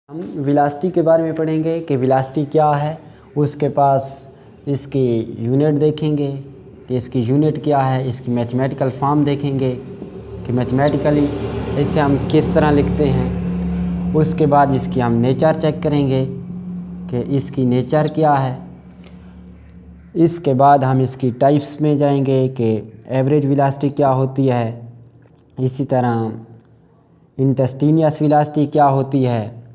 हम वेलोसिटी के बारे में पढ़ेंगे कि वेलोसिटी क्या है। उसके पास इसकी यूनिट देखेंगे कि इसकी यूनिट क्या है, इसकी मैथमेटिकल फॉर्म देखेंगे कि मैथमेटिकली इसे हम किस तरह लिखते हैं। उसके बाद इसकी हम नेचर चेक करेंगे कि इसकी नेचर क्या है। इसके बाद हम इसकी टाइप्स में जाएंगे कि एवरेज वेलोसिटी क्या होती है, इसी तरह इंस्टेंटेनियस वेलोसिटी क्या होती है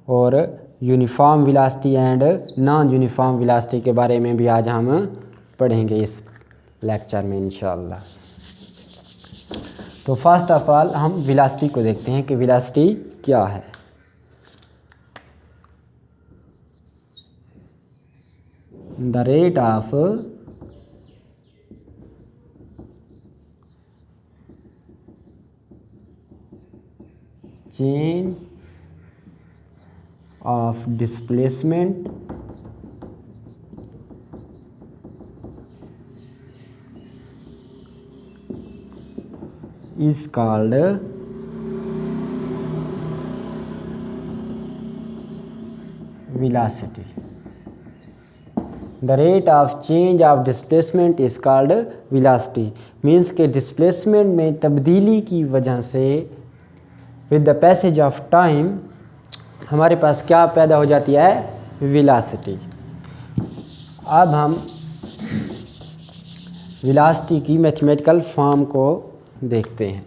और uniform velocity and non uniform velocity के बारे में भी आज हम पढ़ेंगे इस लेक्चर में इंशाअल्लाह। तो फर्स्ट ऑफ ऑल हम वेलोसिटी को देखते हैं कि वेलोसिटी क्या है। The rate of change of displacement is called velocity. The rate of change of displacement is called velocity. Means के displacement में तब्दीली की वजह से with the passage of time हमारे पास क्या पैदा हो जाती है, वेलोसिटी। अब हम वेलोसिटी की मैथमेटिकल फॉर्म को देखते हैं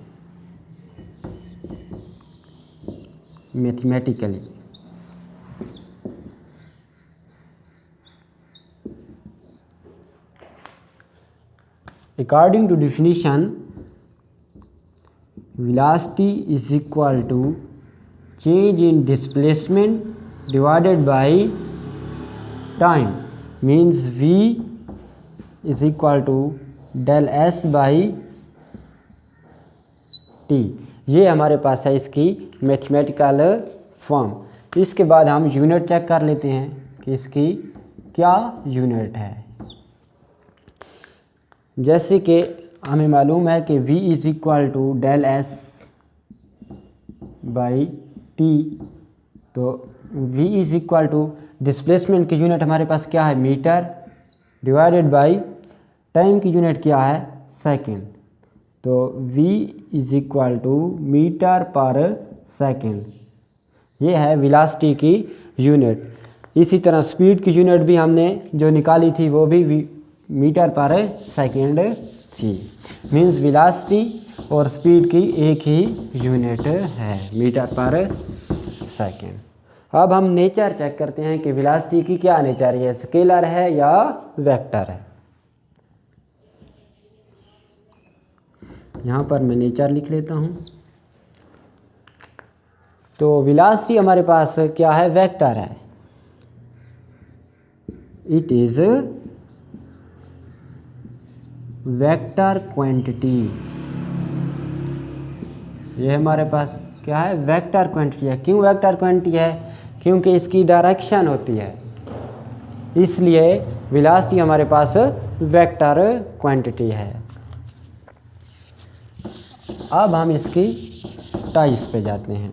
mathematically. According to definition, velocity is equal to change in displacement divided by time, means v is equal to del s by t। ये हमारे पास है इसकी मैथमेटिकल फॉर्म। इसके बाद हम यूनिट चेक कर लेते हैं कि इसकी क्या यूनिट है। जैसे कि हमें मालूम है कि v is equal to del s by T, तो v is equal to displacement की यूनिट हमारे पास क्या है, मीटर, डिवाइडेड बाई टाइम की यूनिट क्या है, सेकंड। तो v is equal to metre per second, ये है वेलोसिटी की यूनिट। इसी तरह स्पीड की यूनिट भी हमने जो निकाली थी वो भी मीटर पर सेकंड थी। मीन्स वेलोसिटी और स्पीड की एक ही यूनिट है, मीटर पर सेकंड। अब हम नेचर चेक करते हैं कि वेलोसिटी की क्या नेचर है, स्केलर है या वेक्टर है। यहाँ पर मैं नेचर लिख लेता हूँ। तो वेलोसिटी हमारे पास क्या है, वेक्टर है। It is vector quantity. ये हमारे पास क्या है, वेक्टर क्वांटिटी है। क्यों वेक्टर क्वांटिटी है, क्योंकि इसकी डायरेक्शन होती है, इसलिए वेलोसिटी हमारे पास वेक्टर क्वांटिटी है। अब हम इसकी टाइप्स पे जाते हैं।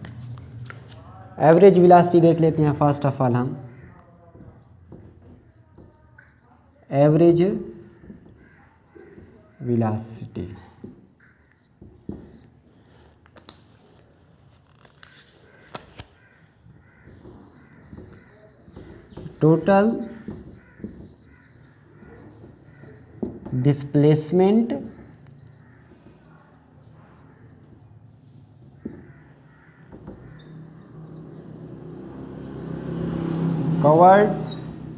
एवरेज वेलोसिटी देख लेते हैं। फर्स्ट ऑफ ऑल हम average velocity, total displacement covered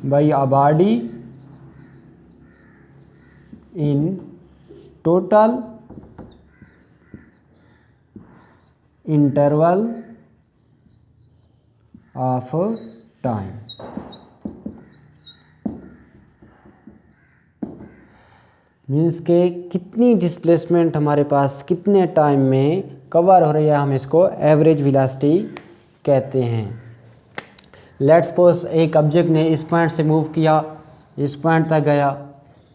by a body in total interval of time। Means के कितनी डिस्प्लेसमेंट हमारे पास कितने टाइम में कवर हो रही है, हम इसको एवरेज वेलोसिटी कहते हैं। लेट्स सपोज एक ऑब्जेक्ट ने इस पॉइंट से मूव किया, इस पॉइंट तक गया,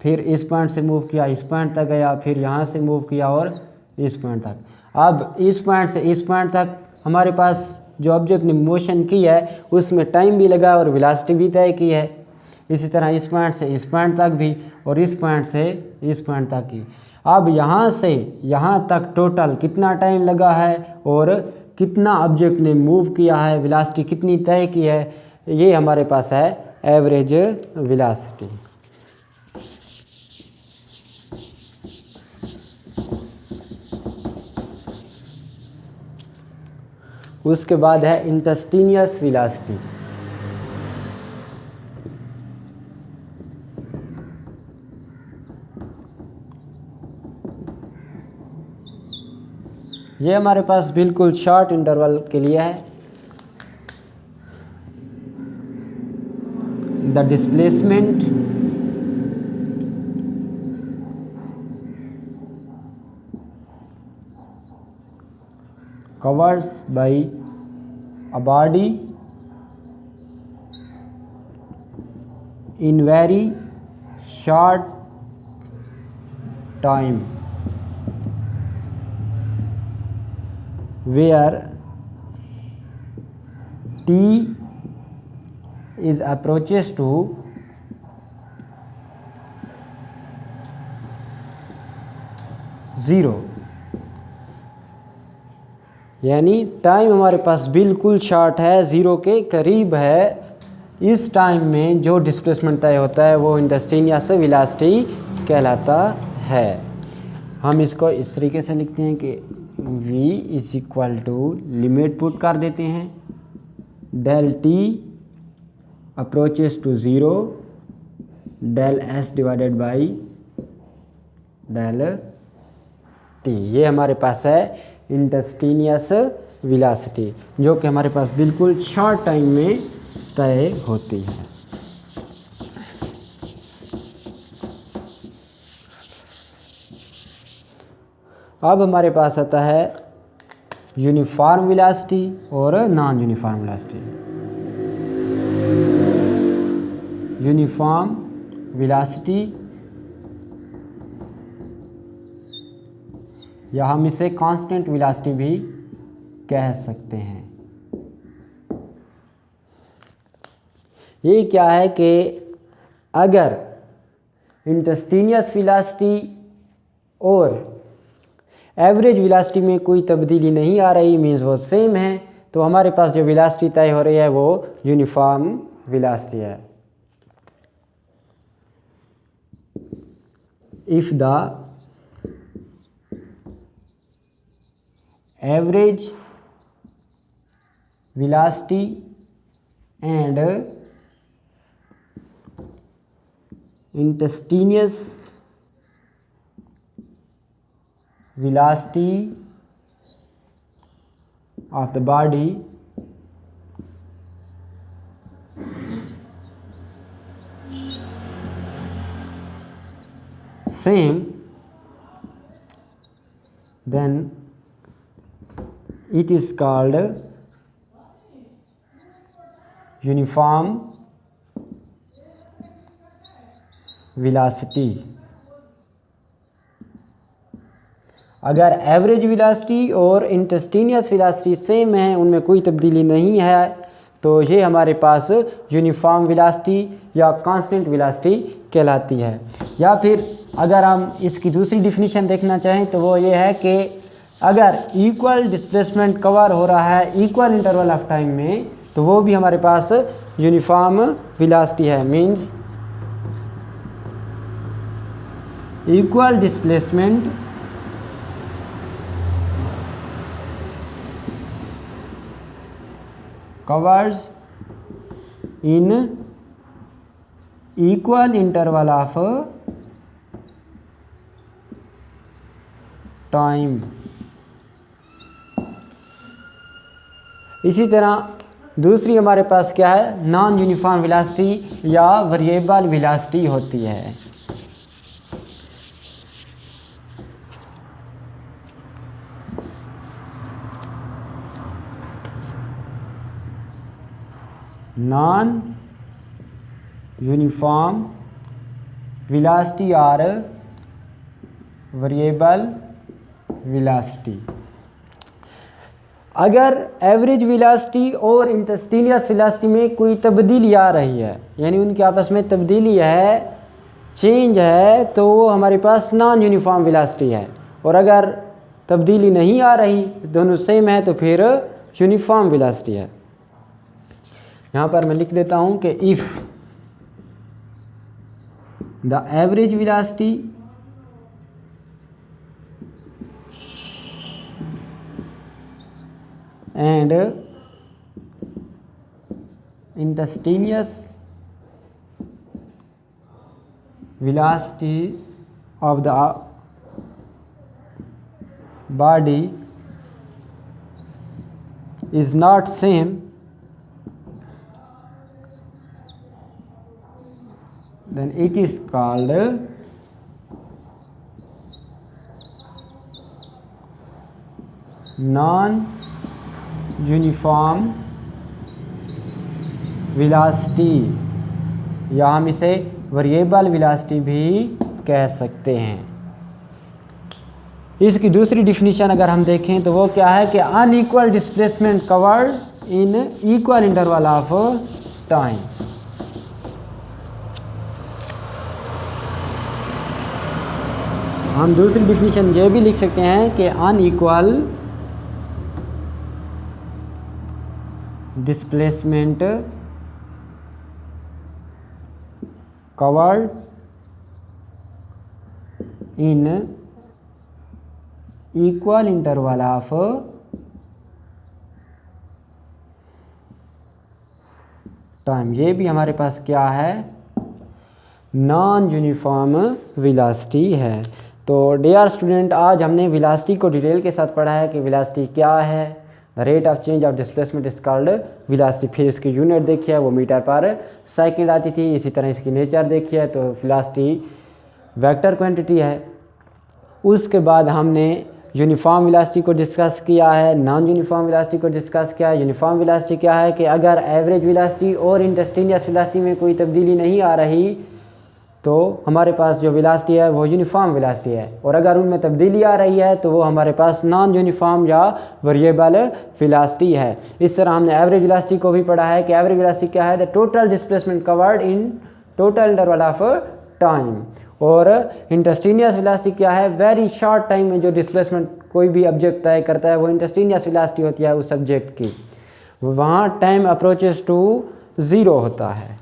फिर इस पॉइंट से मूव किया, इस पॉइंट तक गया, फिर यहाँ से मूव किया और इस पॉइंट तक। अब इस पॉइंट से इस पॉइंट तक हमारे पास जो ऑब्जेक्ट ने मोशन की है उसमें टाइम भी लगा और वेलोसिटी भी तय की है। इसी तरह इस पॉइंट से इस पॉइंट तक भी और इस पॉइंट से इस पॉइंट तक की। अब यहाँ से यहाँ तक टोटल कितना टाइम लगा है और कितना ऑब्जेक्ट ने मूव किया है, वेलोसिटी कितनी तय की है, ये हमारे पास है एवरेज वेलोसिटी। उसके बाद है इंस्टेंटेनियस वेलोसिटी। ये हमारे पास बिल्कुल शॉर्ट इंटरवल के लिए है। The displacement covers by a body in very short time where t is approaches to 0, यानी टाइम हमारे पास बिल्कुल शॉर्ट है, 0 के करीब है। इस टाइम में जो डिस्प्लेसमेंट तय होता है वो इंस्टेंटेनियस वेलोसिटी कहलाता है। हम इसको इस तरीके से लिखते हैं कि v is equal to limit put कर देते हैं, del t approaches to 0 del s divided by del t। ये हमारे पास है इंस्टेंटेनियस वेलोसिटी, जो कि हमारे पास बिल्कुल शॉर्ट टाइम में तय होती है। अब हमारे पास आता है यूनिफॉर्म वेलोसिटी और non uniform velocity. Uniform velocity या हम इसे कांस्टेंट वेलोसिटी भी कह सकते हैं। ये क्या है कि अगर इंस्टेंटेनियस वेलोसिटी और एवरेज वेलोसिटी में कोई तब्दीली नहीं आ रही, मीन्स वो सेम है, तो हमारे पास जो वेलोसिटी तय हो रही है वो यूनिफॉर्म वेलोसिटी है। If the average velocity and instantaneous velocity of the body same, then it is called uniform velocity। अगर एवरेज वेलोसिटी और इंस्टेंटेनियस वेलोसिटी सेम है, उनमें कोई तब्दीली नहीं है, तो ये हमारे पास यूनिफॉर्म वेलोसिटी या कांस्टेंट वेलोसिटी कहलाती है। या फिर अगर हम इसकी दूसरी डिफिनीशन देखना चाहें तो वो ये है कि अगर इक्वल डिस्प्लेसमेंट कवर हो रहा है इक्वल इंटरवल ऑफ टाइम में, तो वो भी हमारे पास यूनिफॉर्म वेलोसिटी है। Means equal displacement covers in equal interval of time. इसी तरह दूसरी हमारे पास क्या है, नॉन यूनिफॉर्म वेलोसिटी या वेरिएबल वेलोसिटी होती है। नॉन यूनिफॉर्म वेलोसिटी और वेरिएबल वेलोसिटी। अगर एवरेज वेलोसिटी और इंस्टेंटेनियस वेलोसिटी में कोई तब्दीली आ रही है, यानी उनके आपस में तब्दीली है, चेंज है, तो वो हमारे पास नॉन यूनिफॉर्म वेलोसिटी है। और अगर तब्दीली नहीं आ रही, दोनों सेम है, तो फिर यूनिफॉर्म वेलोसिटी है। यहाँ पर मैं लिख देता हूँ कि if the average velocity and instantaneous velocity of the body is not same, then it is called non uniform velocity, या हम इसे वेरिएबल वेलोसिटी भी कह सकते हैं। इसकी दूसरी डिफिनीशन अगर हम देखें तो वो क्या है कि unequal displacement covered in equal interval of time. हम दूसरी डिफिनीशन ये भी लिख सकते हैं कि unequal displacement covered in equal interval of time. ये भी हमारे पास क्या है, नॉन यूनिफॉर्म वेलोसिटी है। तो डियर स्टूडेंट, आज हमने वेलोसिटी को डिटेल के साथ पढ़ा है कि वेलोसिटी क्या है। The rate of change of displacement is called velocity. फिर इसकी यूनिट देखी है, वो मीटर पर सेकंड आती थी। इसी तरह इसकी नेचर देखी है, तो वेलोसिटी वेक्टर क्वांटिटी है। उसके बाद हमने यूनिफॉर्म वेलोसिटी को डिस्कस किया है, नॉन यूनिफॉर्म वेलोसिटी को डिस्कस किया है। यूनिफॉर्म वेलोसिटी क्या है कि अगर एवरेज वेलोसिटी और इंस्टेंटेनियस वेलोसिटी में कोई तब्दीली नहीं आ रही, तो हमारे पास जो वेलोसिटी है वो यूनिफॉर्म वेलोसिटी है। और अगर उनमें तब्दीली आ रही है तो वो हमारे पास नॉन यूनिफॉर्म या वेरिएबल वेलोसिटी है। इस तरह हमने एवरेज वेलोसिटी को भी पढ़ा है कि एवरेज वेलोसिटी क्या है, the total displacement covered in total interval of time. और इंस्टेंटेनियस वेलोसिटी क्या है, वेरी शॉर्ट टाइम में जो डिस्प्लेसमेंट कोई भी ऑब्जेक्ट तय करता है वो इंस्टेंटेनियस वेलोसिटी होती है उस ऑब्जेक्ट की। वहाँ टाइम अप्रोचेस टू ज़ीरो होता है।